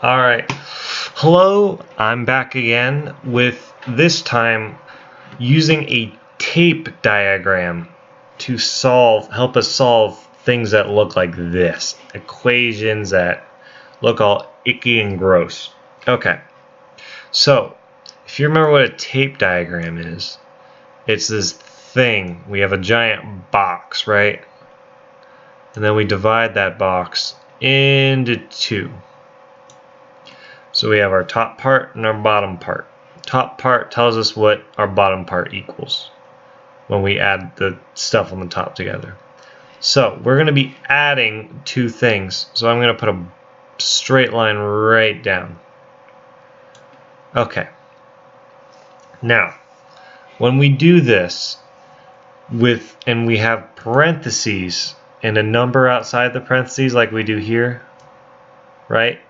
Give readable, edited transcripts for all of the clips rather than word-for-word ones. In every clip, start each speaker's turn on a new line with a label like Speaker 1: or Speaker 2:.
Speaker 1: Alright, hello, I'm back again with this time using a tape diagram to help us solve things that look like this. Equations that look all icky and gross. Okay, so if you remember what a tape diagram is, it's this thing. We have a giant box, right? And then we divide that box into two. So we have our top part and our bottom part. Top part tells us what our bottom part equals when we add the stuff on the top together. So we're going to be adding two things. So I'm going to put a straight line right down. Okay. Now, when we do this and we have parentheses and a number outside the parentheses like we do here, right?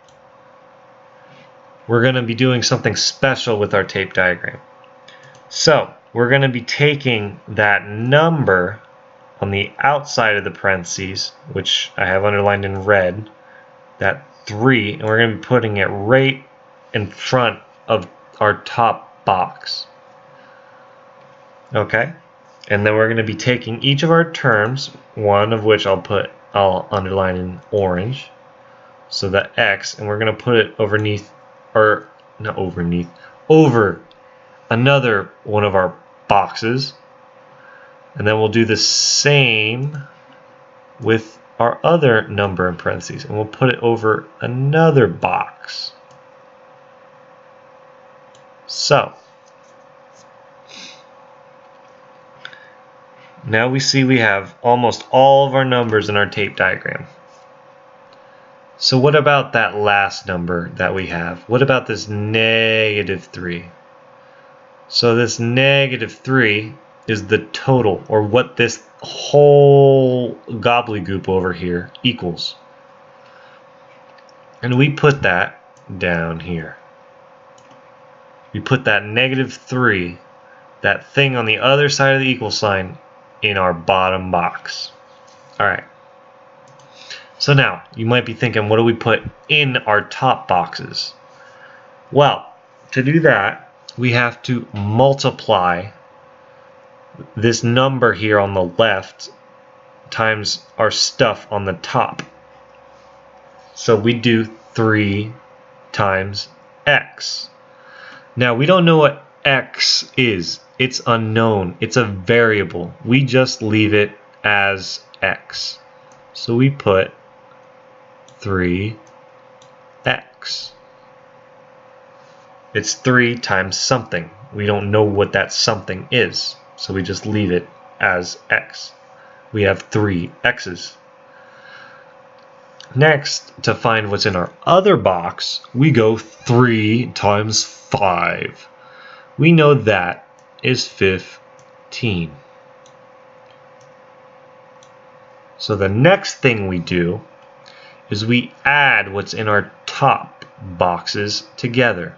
Speaker 1: We're going to be doing something special with our tape diagram. So we're going to be taking that number on the outside of the parentheses, which I have underlined in red, that 3, and we're going to be putting it right in front of our top box. Okay? And then we're going to be taking each of our terms, one of which I'll underline in orange, so that X, and we're going to put it over another one of our boxes, and then we'll do the same with our other number in parentheses, and we'll put it over another box. So now we see we have almost all of our numbers in our tape diagram. So what about that last number that we have? What about this -3? So this -3 is the total, or what this whole gobbledygook over here equals. And we put that down here. We put that -3, that thing on the other side of the equal sign, in our bottom box. Alright. So now, you might be thinking, what do we put in our top boxes? Well, to do that, we have to multiply this number here on the left times our stuff on the top. So we do 3 times x. Now, we don't know what x is. It's unknown. It's a variable. We just leave it as x. So we put 3x. It's 3 times something. We don't know what that something is, so we just leave it as x. We have 3 x's. Next, to find what's in our other box, we go 3 times 5. We know that is 15. So the next thing we do is we add what's in our top boxes together.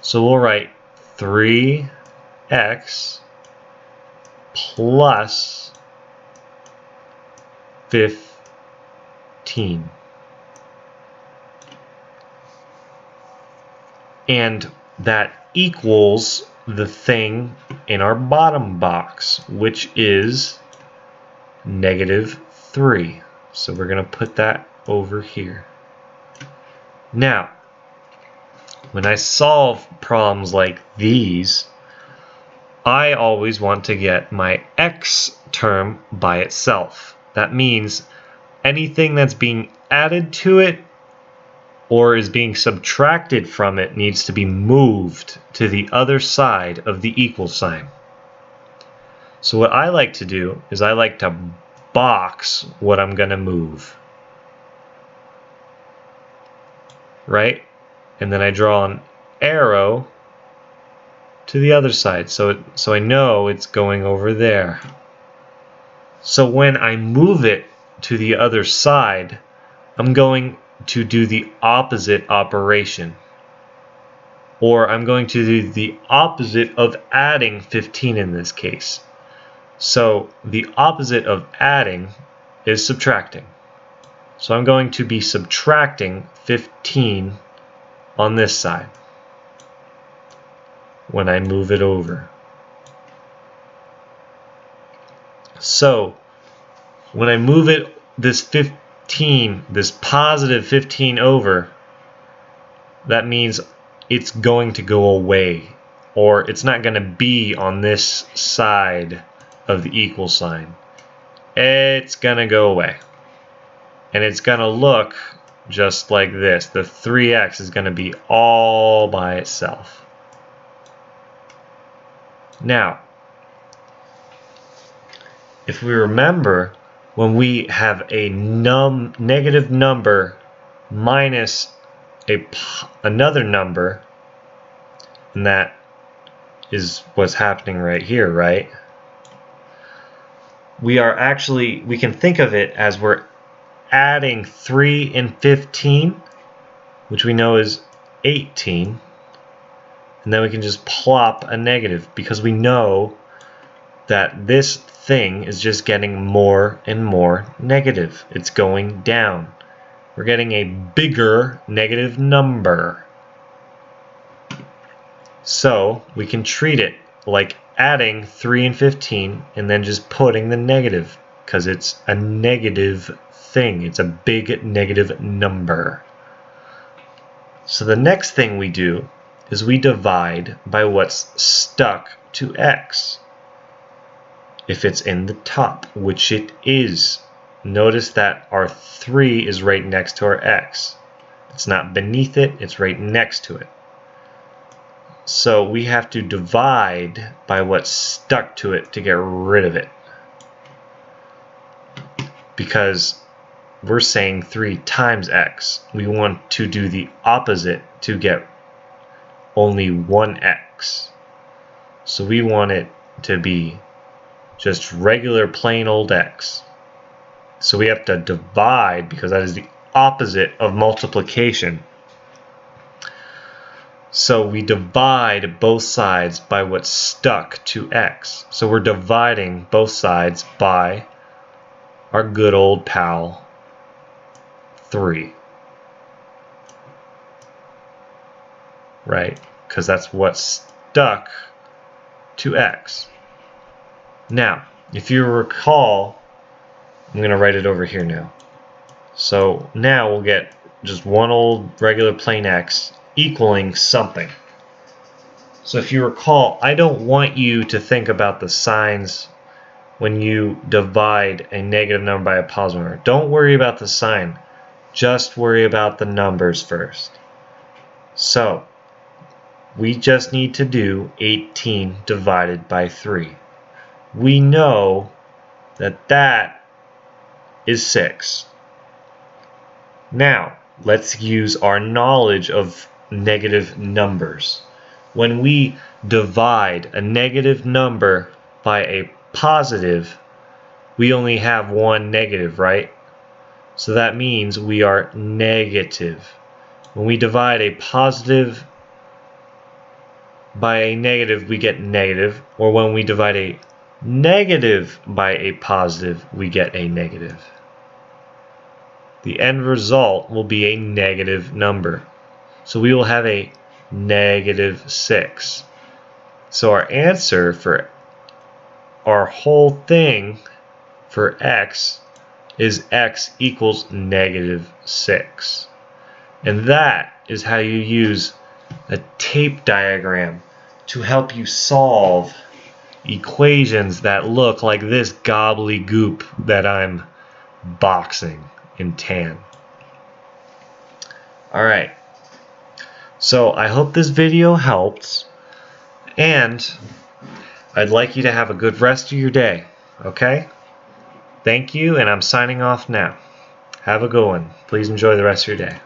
Speaker 1: So we'll write 3x plus 15. And that equals the thing in our bottom box, which is -3. So we're going to put that over here. Now, when I solve problems like these, I always want to get my x term by itself. That means anything that's being added to it or is being subtracted from it needs to be moved to the other side of the equal sign. So what I like to do is I like to box what I'm going to move. Right? And then I draw an arrow to the other side, so I know it's going over there. So when I move it to the other side, I'm going to do the opposite operation, or I'm going to do the opposite of adding 15 in this case. So the opposite of adding is subtracting. So I'm going to be subtracting 15 on this side when I move it over. So when I move it, this 15, this positive 15 over, that means it's going to go away, or it's not going to be on this side of the equal sign. It's going to go away. And it's going to look just like this. The 3x is going to be all by itself. Now, if we remember, when we have a negative number minus another number, and that is what's happening right here, right? We can think of it as we're adding 3 and 15, which we know is 18, and then we can just plop a negative because we know that this thing is just getting more and more negative. It's going down. We're getting a bigger negative number. So we can treat it like adding 3 and 15 and then just putting the negative, because it's a negative thing. It's a big negative number. So the next thing we do is we divide by what's stuck to x. If it's in the top, which it is. Notice that our 3 is right next to our x. It's not beneath it, it's right next to it. So we have to divide by what's stuck to it to get rid of it. Because we're saying 3 times x. We want to do the opposite to get only 1x. So we want it to be just regular plain old x. So we have to divide because that is the opposite of multiplication. So we divide both sides by what's stuck to x. So we're dividing both sides by our good old pal 3. Right? Because that's what's stuck to x. Now, if you recall, I'm going to write it over here now. So now we'll get just one old regular plain x equaling something. So if you recall, I don't want you to think about the signs when you divide a negative number by a positive number. Don't worry about the sign. Just worry about the numbers first. So we just need to do 18 divided by 3. We know that that is 6. Now, let's use our knowledge of negative numbers. When we divide a negative number by a positive, we only have one negative, right? So that means we are negative. When we divide a positive by a negative, we get negative. Or when we divide a negative by a positive, we get a negative. The end result will be a negative number. So we will have a negative 6. So our answer for our whole thing for x is x equals negative 6. And that is how you use a tape diagram to help you solve equations that look like this gobbledygook that I'm boxing in tan. Alright, so I hope this video helped, and I'd like you to have a good rest of your day, okay? Thank you, and I'm signing off now. Have a good one. Please enjoy the rest of your day.